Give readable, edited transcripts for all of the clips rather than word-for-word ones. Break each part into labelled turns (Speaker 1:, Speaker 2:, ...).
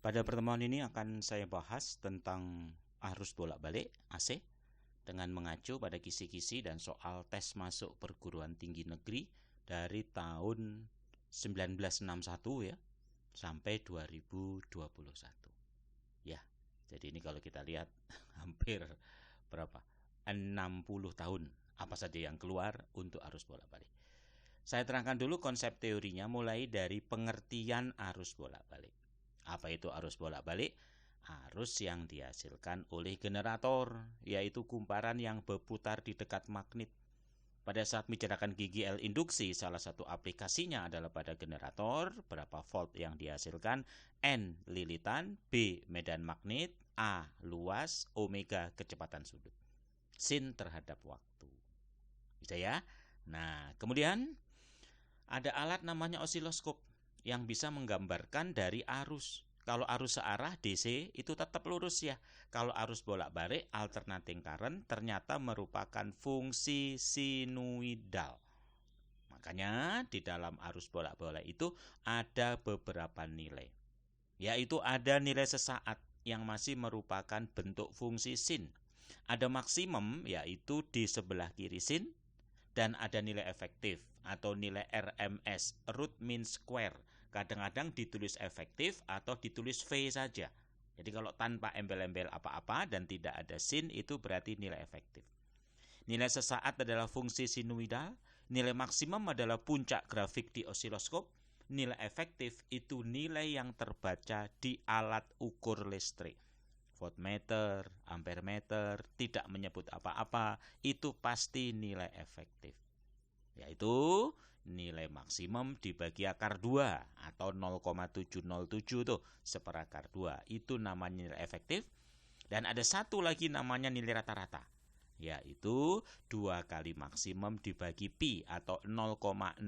Speaker 1: Pada pertemuan ini akan saya bahas tentang arus bolak-balik AC dengan mengacu pada kisi-kisi dan soal tes masuk perguruan tinggi negeri dari tahun 1961 ya sampai 2021. Ya, jadi ini kalau kita lihat hampir berapa? 60 tahun apa saja yang keluar untuk arus bolak-balik. Saya terangkan dulu konsep teorinya mulai dari pengertian arus bolak-balik. Apa itu arus bolak-balik? Arus yang dihasilkan oleh generator, yaitu kumparan yang berputar di dekat magnet. Pada saat membicarakan GGL induksi, salah satu aplikasinya adalah pada generator, berapa volt yang dihasilkan, N lilitan, B medan magnet, A luas, omega kecepatan sudut. Sin terhadap waktu. Bisa ya? Nah, kemudian ada alat namanya osiloskop yang bisa menggambarkan dari arus. Kalau arus searah DC itu tetap lurus ya. Kalau arus bolak-balik alternating current ternyata merupakan fungsi sinuidal. Makanya di dalam arus bolak-balik itu ada beberapa nilai. Yaitu ada nilai sesaat yang masih merupakan bentuk fungsi sin. Ada maksimum yaitu di sebelah kiri sin. Dan ada nilai efektif atau nilai RMS, root mean square. Kadang-kadang ditulis efektif atau ditulis V saja. Jadi kalau tanpa embel-embel apa-apa dan tidak ada sin itu berarti nilai efektif. Nilai sesaat adalah fungsi sinuidal. Nilai maksimum adalah puncak grafik di osiloskop. Nilai efektif itu nilai yang terbaca di alat ukur listrik. Voltmeter, ampermeter, tidak menyebut apa-apa, itu pasti nilai efektif. Yaitu nilai maksimum dibagi akar 2 atau 0,707 tuh, seperakar 2. Itu namanya nilai efektif. Dan ada satu lagi namanya nilai rata-rata. Yaitu 2 kali maksimum dibagi pi atau 0,637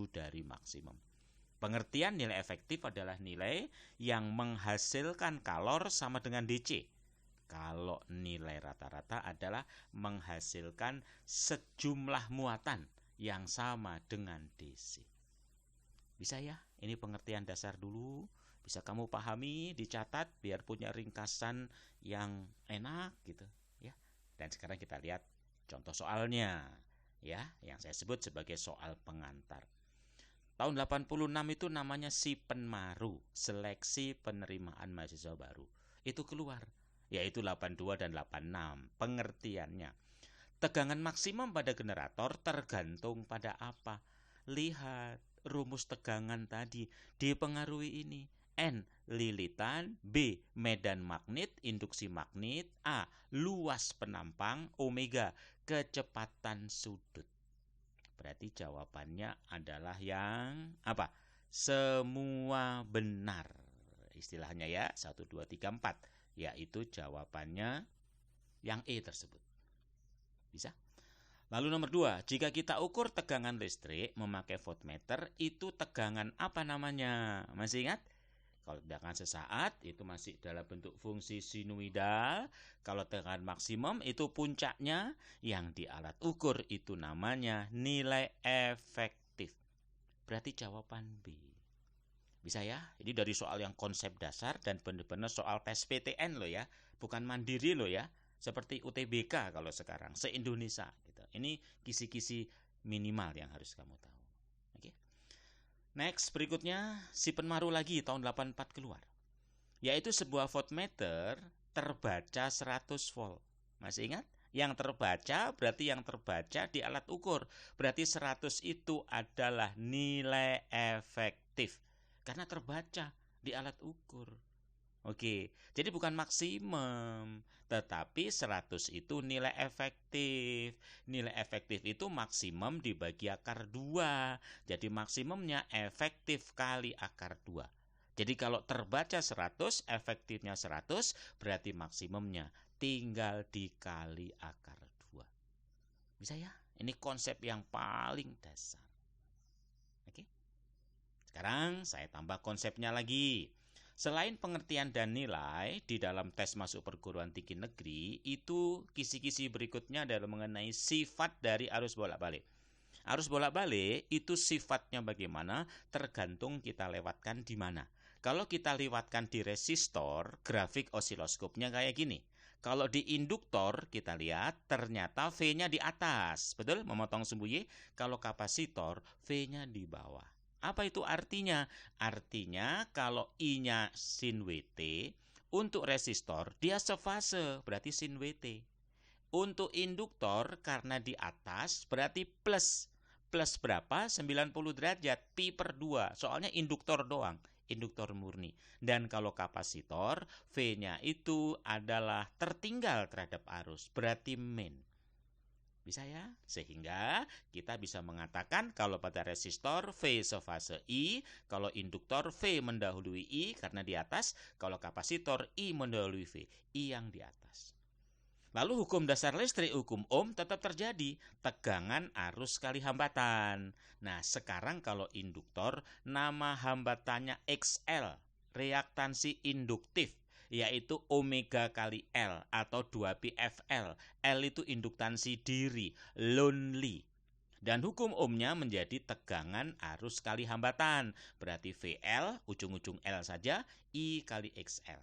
Speaker 1: dari maksimum. Pengertian nilai efektif adalah nilai yang menghasilkan kalor sama dengan DC. Kalau nilai rata-rata adalah menghasilkan sejumlah muatan yang sama dengan DC. Bisa ya? Ini pengertian dasar dulu. Bisa kamu pahami, dicatat biar punya ringkasan yang enak gitu ya. Dan sekarang kita lihat contoh soalnya ya, yang saya sebut sebagai soal pengantar. Tahun 86 itu namanya Sipenmaru, seleksi penerimaan mahasiswa baru. Itu keluar, yaitu 82 dan 86. Pengertiannya, tegangan maksimum pada generator tergantung pada apa? Lihat, rumus tegangan tadi dipengaruhi ini. N lilitan, B medan magnet, induksi magnet, A luas penampang, omega kecepatan sudut. Berarti jawabannya adalah yang apa? Semua benar. Istilahnya ya, 1, 2, 3, 4. Yaitu jawabannya yang E tersebut. Bisa? Lalu nomor 2, jika kita ukur tegangan listrik memakai voltmeter, itu tegangan apa namanya? Masih ingat? Kalau tegangan sesaat itu masih dalam bentuk fungsi sinuidal. Kalau tegangan maksimum itu puncaknya, yang di alat ukur itu namanya nilai efektif. Berarti jawaban B. Bisa ya? Ini dari soal yang konsep dasar dan benar-benar soal tes PTN loh ya. Bukan mandiri loh ya. Seperti UTBK kalau sekarang, se-Indonesia gitu. Ini kisi-kisi minimal yang harus kamu tahu. Next, berikutnya Sipenmaru lagi tahun 84 keluar. Yaitu sebuah voltmeter terbaca 100 volt. Masih ingat? Yang terbaca berarti yang terbaca di alat ukur. Berarti 100 itu adalah nilai efektif. Karena terbaca di alat ukur. Oke, jadi bukan maksimum, tetapi 100 itu nilai efektif. Nilai efektif itu maksimum dibagi akar 2. Jadi maksimumnya efektif kali akar 2. Jadi kalau terbaca 100, efektifnya 100, berarti maksimumnya tinggal dikali akar 2. Bisa ya? Ini konsep yang paling dasar. Oke. Sekarang saya tambah konsepnya lagi. Selain pengertian dan nilai di dalam tes masuk perguruan tinggi negeri, itu kisi-kisi berikutnya adalah mengenai sifat dari arus bolak-balik. Arus bolak-balik itu sifatnya bagaimana tergantung kita lewatkan di mana. Kalau kita lewatkan di resistor, grafik osiloskopnya kayak gini. Kalau di induktor kita lihat ternyata V-nya di atas, betul? Memotong sumbu Y. Kalau kapasitor V-nya di bawah. Apa itu artinya? Artinya kalau I-nya sin WT, untuk resistor dia sefase, berarti sin WT. Untuk induktor karena di atas berarti plus. Plus berapa? 90 derajat, pi per 2. Soalnya induktor doang, induktor murni. Dan kalau kapasitor, V-nya itu adalah tertinggal terhadap arus, berarti min. Bisa ya? Sehingga kita bisa mengatakan kalau pada resistor V sefase I, kalau induktor V mendahului I karena di atas, kalau kapasitor I mendahului V, I yang di atas. Lalu hukum dasar listrik, hukum Ohm tetap terjadi, tegangan arus kali hambatan. Nah, sekarang kalau induktor, nama hambatannya XL, reaktansi induktif, yaitu omega kali L atau 2πfL. L itu induktansi diri, lonely. Dan hukum Ohmnya menjadi tegangan arus kali hambatan. Berarti VL, ujung-ujung L saja, I kali XL.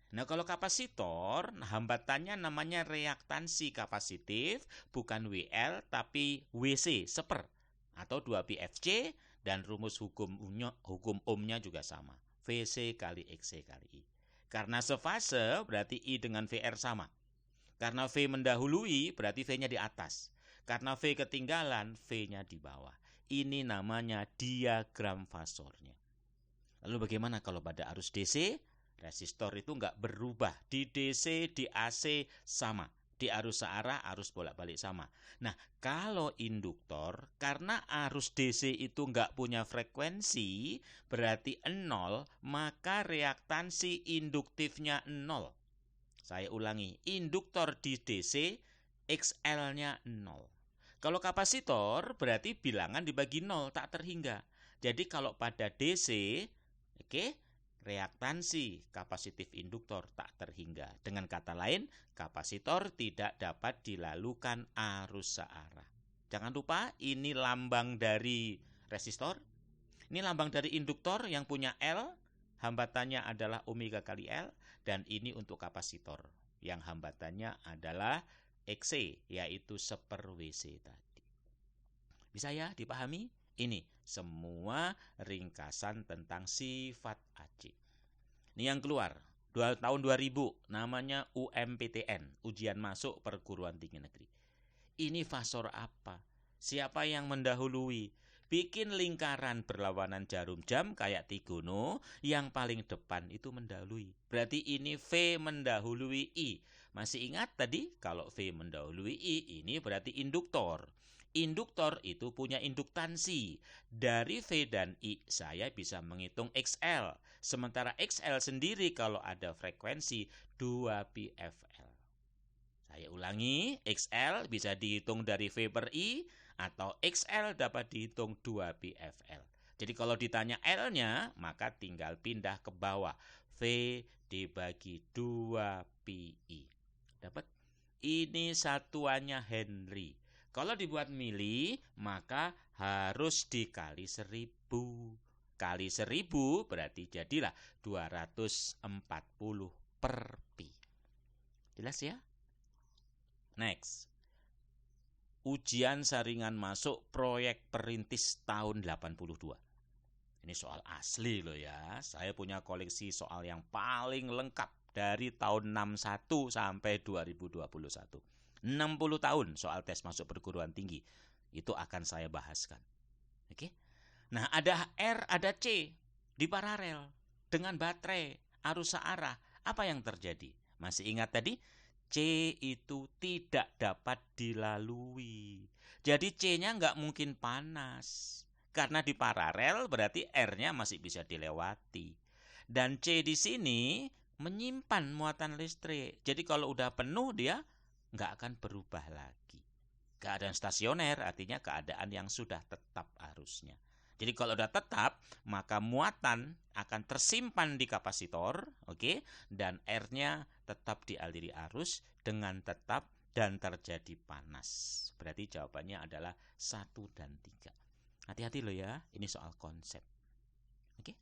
Speaker 1: Nah, kalau kapasitor, hambatannya namanya reaktansi kapasitif, bukan WL, tapi WC, seper, atau 2πfC, dan rumus hukum Ohmnya juga sama, VC kali XC kali I. Karena sefase, berarti I dengan VR sama. Karena V mendahului, berarti V-nya di atas. Karena V ketinggalan, V-nya di bawah. Ini namanya diagram fasornya. Lalu bagaimana kalau pada arus DC? Resistor itu nggak berubah. Di DC, di AC sama. Di arus searah, arus bolak-balik sama. Nah, kalau induktor, karena arus DC itu nggak punya frekuensi, berarti 0, maka reaktansi induktifnya 0. Saya ulangi, induktor di DC, XL-nya 0. Kalau kapasitor, berarti bilangan dibagi 0, tak terhingga. Jadi kalau pada DC, reaktansi kapasitif induktor tak terhingga. Dengan kata lain, kapasitor tidak dapat dilalukan arus searah. Jangan lupa, ini lambang dari resistor. Ini lambang dari induktor yang punya L, hambatannya adalah omega kali L. Dan ini untuk kapasitor, yang hambatannya adalah XC, yaitu seper WC tadi. Bisa ya dipahami? Ini semua ringkasan tentang sifat AC. Ini yang keluar tahun 2000, namanya UMPTN, Ujian Masuk Perguruan Tinggi Negeri. Ini fasor apa? Siapa yang mendahului? Bikin lingkaran berlawanan jarum jam kayak Trigono, yang paling depan itu mendahului. Berarti ini V mendahului I. Masih ingat tadi kalau V mendahului I, ini berarti induktor. Induktor itu punya induktansi. Dari V dan I saya bisa menghitung XL. Sementara XL sendiri kalau ada frekuensi 2πfL. Saya ulangi, XL bisa dihitung dari V per I atau XL dapat dihitung 2πfL. Jadi kalau ditanya L-nya, maka tinggal pindah ke bawah. V dibagi 2πI. Dapat? Ini satuannya Henry. Kalau dibuat mili, maka harus dikali 1000. Kali 1000 berarti jadilah 240 per pi. Jelas ya? Next. Ujian saringan masuk proyek perintis tahun 82. Ini soal asli loh ya. Saya punya koleksi soal yang paling lengkap dari tahun 61 sampai 2021. 60 tahun soal tes masuk perguruan tinggi. Itu akan saya bahaskan. Oke? Nah, ada R, ada C di paralel dengan baterai arus searah. Apa yang terjadi? Masih ingat tadi? C itu tidak dapat dilalui. Jadi C-nya nggak mungkin panas. Karena di paralel berarti R-nya masih bisa dilewati. Dan C di sini menyimpan muatan listrik. Jadi kalau udah penuh dia nggak akan berubah lagi. Keadaan stasioner artinya keadaan yang sudah tetap arusnya. Jadi kalau udah tetap, maka muatan akan tersimpan di kapasitor, oke? Dan R-nya tetap dialiri arus dengan tetap dan terjadi panas. Berarti jawabannya adalah 1 dan 3. Hati-hati loh ya, ini soal konsep. Oke?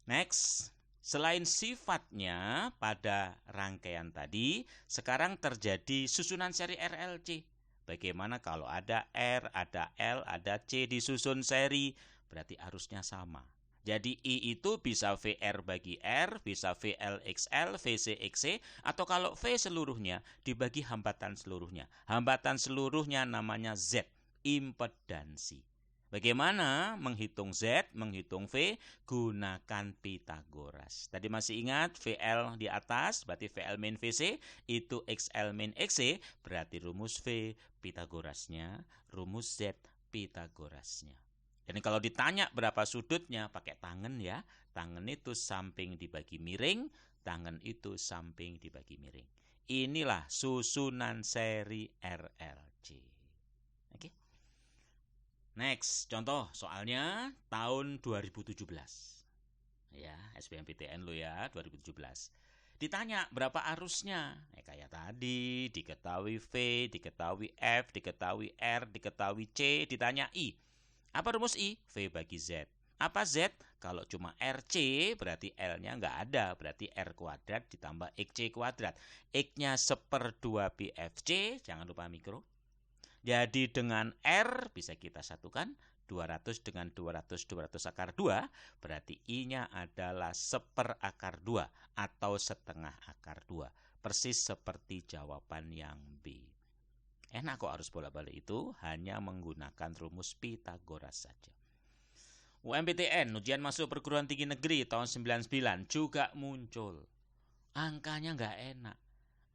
Speaker 1: Next, selain sifatnya pada rangkaian tadi, sekarang terjadi susunan seri RLC. Bagaimana kalau ada R, ada L, ada C disusun seri, berarti arusnya sama. Jadi I itu bisa VR bagi R, bisa VLXL, VCXC, atau kalau V seluruhnya dibagi hambatan seluruhnya. Hambatan seluruhnya namanya Z, impedansi. Bagaimana menghitung Z, menghitung V? Gunakan Pitagoras. Tadi masih ingat VL di atas, berarti VL min VC, itu XL min XC, berarti rumus V Pitagorasnya, rumus Z Pitagorasnya. Dan kalau ditanya berapa sudutnya, pakai tangan ya. Tangan itu samping dibagi miring, tangan itu samping dibagi miring. Inilah susunan seri RLC. Oke. Next, contoh soalnya tahun 2017. Ya, SBMPTN lo ya, 2017. Ditanya berapa arusnya? Kayak tadi, diketahui V, diketahui F, diketahui R, diketahui C, ditanya I. Apa rumus I? V bagi Z. Apa Z? Kalau cuma RC berarti L-nya nggak ada, berarti R kuadrat ditambah XC kuadrat. X-nya 1/2 pi FC, jangan lupa mikro. Jadi dengan R bisa kita satukan 200 dengan 200, 200 akar 2, berarti I-nya adalah 1/2 atau setengah akar 2. Persis seperti jawaban yang B. Enak kok arus bolak-balik itu, hanya menggunakan rumus Pitagoras saja. UMPTN, ujian masuk perguruan tinggi negeri tahun 99 juga muncul. Angkanya nggak enak.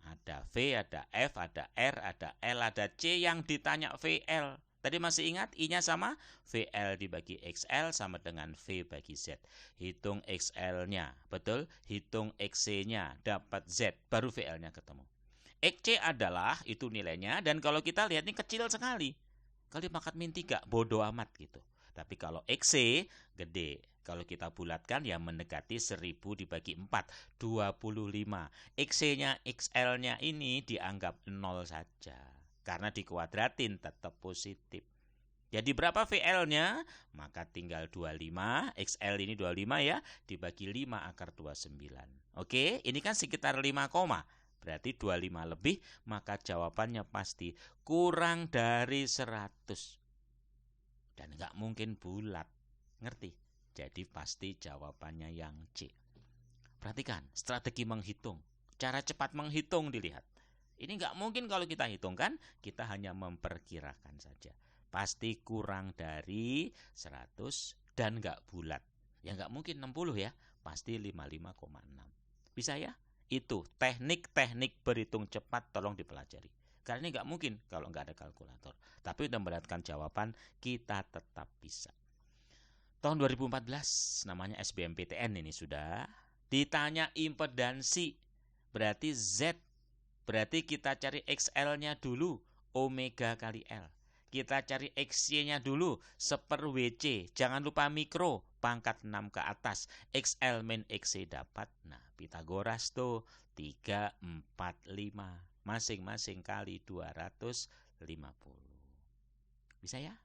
Speaker 1: Ada V, ada F, ada R, ada L, ada C yang ditanya VL. Tadi masih ingat I-nya sama? VL dibagi XL sama dengan V bagi Z. Hitung XL-nya, betul? Hitung XC-nya, dapat Z, baru VL-nya ketemu. XC adalah itu nilainya, dan kalau kita lihat ini kecil sekali. Kali pangkat min 3, bodoh amat gitu. Tapi kalau XC, gede. Kalau kita bulatkan ya mendekati 1000 dibagi 4, 25. XC-nya, XL-nya ini dianggap 0 saja. Karena dikuadratin tetap positif. Jadi berapa VL-nya? Maka tinggal 25, XL ini 25 ya, dibagi 5 akar 29. Oke, ini kan sekitar 5, berarti 25 lebih, maka jawabannya pasti kurang dari 100. Dan nggak mungkin bulat. Ngerti? Jadi pasti jawabannya yang C. Perhatikan, strategi menghitung. Cara cepat menghitung dilihat. Ini nggak mungkin kalau kita hitungkan, kita hanya memperkirakan saja. Pasti kurang dari 100 dan nggak bulat. Ya nggak mungkin 60 ya, pasti 55,6. Bisa ya? Itu teknik-teknik berhitung cepat tolong dipelajari. Karena ini nggak mungkin kalau nggak ada kalkulator. Tapi udah mendapatkan jawaban, kita tetap bisa. Tahun 2014 namanya SBMPTN ini sudah. Ditanya impedansi, berarti Z. Berarti kita cari XL-nya dulu, omega kali L. Kita cari XC-nya dulu, 1/WC. Jangan lupa mikro, pangkat 6 ke atas. XL min XC dapat. Nah, Pitagoras tuh 3, 4, 5. Masing-masing kali 250. Bisa ya?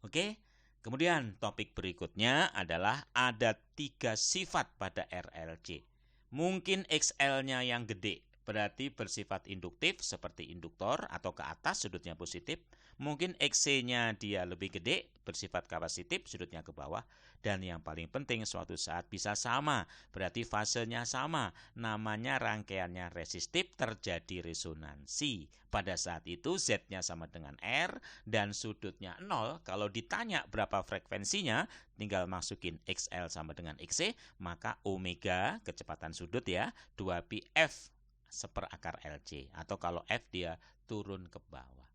Speaker 1: Oke. Kemudian topik berikutnya adalah ada 3 sifat pada RLC. Mungkin XL-nya yang gede, berarti bersifat induktif seperti induktor atau ke atas sudutnya positif. Mungkin XC-nya dia lebih gede, bersifat kapasitif, sudutnya ke bawah. Dan yang paling penting suatu saat bisa sama, berarti fasenya sama. Namanya rangkaiannya resistif, terjadi resonansi. Pada saat itu Z-nya sama dengan R dan sudutnya 0. Kalau ditanya berapa frekuensinya, tinggal masukin XL sama dengan XC, maka omega, kecepatan sudut ya, 2 pi F 1/akar LC. Atau kalau F dia turun ke bawah.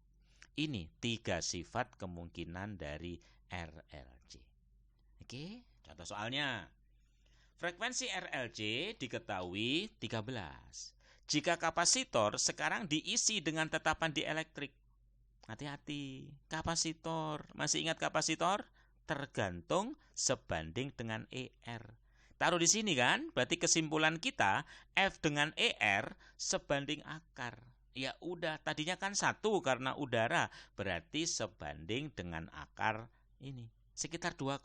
Speaker 1: Ini 3 sifat kemungkinan dari RLC. Oke, contoh soalnya. Frekuensi RLC diketahui 13. Jika kapasitor sekarang diisi dengan tetapan dielektrik. Hati-hati, kapasitor. Masih ingat kapasitor? Tergantung sebanding dengan ER. Taruh di sini kan, berarti kesimpulan kita F dengan ER sebanding akar. Ya udah, tadinya kan 1 karena udara, berarti sebanding dengan akar ini. Sekitar 2,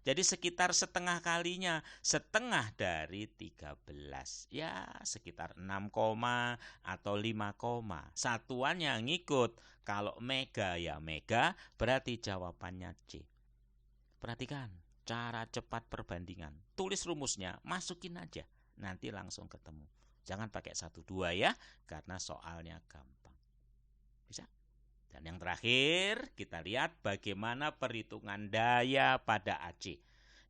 Speaker 1: Jadi sekitar setengah kalinya, setengah dari 13. Ya, sekitar 6, atau 5. Satuan yang ngikut. Kalau mega ya mega, berarti jawabannya C. Perhatikan cara cepat perbandingan. Tulis rumusnya, masukin aja. Nanti langsung ketemu. Jangan pakai 1, 2 ya, karena soalnya gampang. Bisa? Dan yang terakhir, kita lihat bagaimana perhitungan daya pada AC.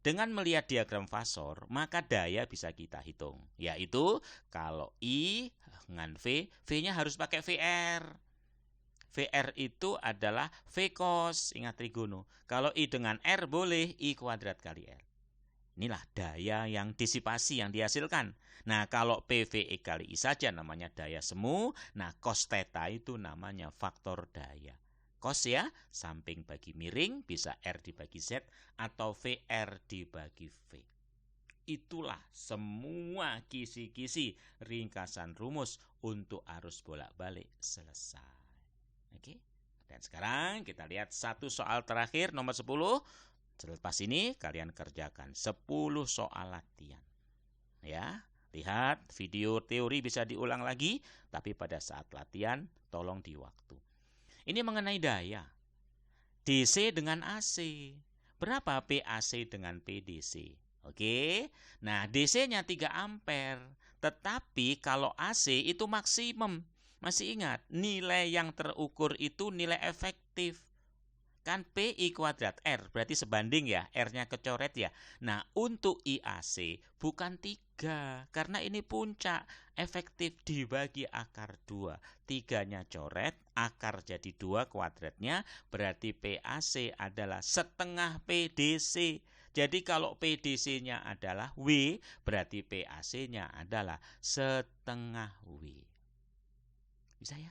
Speaker 1: Dengan melihat diagram fasor, maka daya bisa kita hitung. Yaitu kalau I dengan V, V-nya harus pakai VR. VR itu adalah V cos, ingat trigono. Kalau I dengan R boleh I kuadrat kali R. Inilah daya yang disipasi yang dihasilkan. Nah, kalau PVE kali I saja namanya daya semu. Nah, cos theta itu namanya faktor daya. Cos ya, samping bagi miring, bisa R dibagi Z, atau VR dibagi V. Itulah semua kisi-kisi ringkasan rumus untuk arus bolak-balik selesai. Oke. Dan sekarang kita lihat satu soal terakhir, nomor 10. Selepas ini kalian kerjakan 10 soal latihan. Ya, lihat video teori bisa diulang lagi, tapi pada saat latihan tolong di waktu. Ini mengenai daya. DC dengan AC. Berapa PAC dengan PDC? Oke. Nah, DC-nya 3 ampere. Tetapi kalau AC itu maksimum. Masih ingat, nilai yang terukur itu nilai efektif. Kan PI kuadrat R, berarti sebanding ya, R-nya kecoret ya. Nah, untuk IAC bukan 3, karena ini puncak. Efektif dibagi akar 2. 3-nya coret, akar jadi 2 kuadratnya, berarti PAC adalah setengah PDC. Jadi kalau PDC-nya adalah W, berarti PAC-nya adalah setengah W. Bisa ya?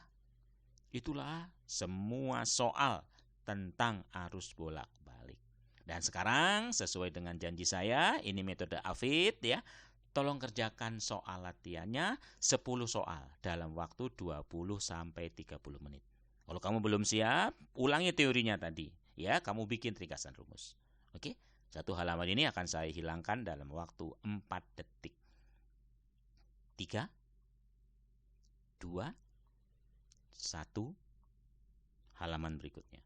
Speaker 1: Itulah semua soal tentang arus bolak-balik. Dan sekarang sesuai dengan janji saya, ini metode AFID ya. Tolong kerjakan soal latihannya 10 soal dalam waktu 20 sampai 30 menit. Kalau kamu belum siap, ulangi teorinya tadi ya, kamu bikin ringkasan rumus. Oke? Satu halaman ini akan saya hilangkan dalam waktu 4 detik. 3 2 1 halaman berikutnya.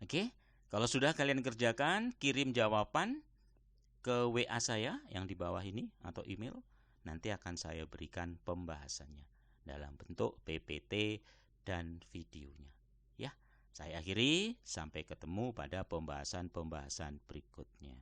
Speaker 1: Oke, kalau sudah kalian kerjakan, kirim jawaban ke WA saya yang di bawah ini atau email. Nanti akan saya berikan pembahasannya dalam bentuk PPT dan videonya. Ya, saya akhiri, sampai ketemu pada pembahasan-pembahasan berikutnya.